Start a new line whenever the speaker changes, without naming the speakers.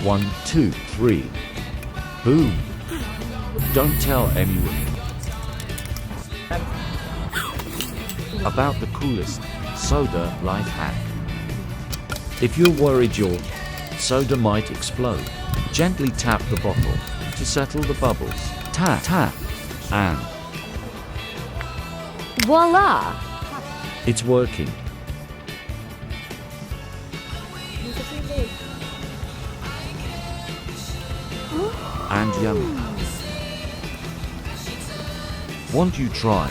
1, 2, 3. Boom. Don't tell anyone. About the coolest soda life hack. If you're worried your soda might explode, gently tap the bottle to settle the bubbles. Tap, tap, and
voila!
it's working. And yummy. Won't you try?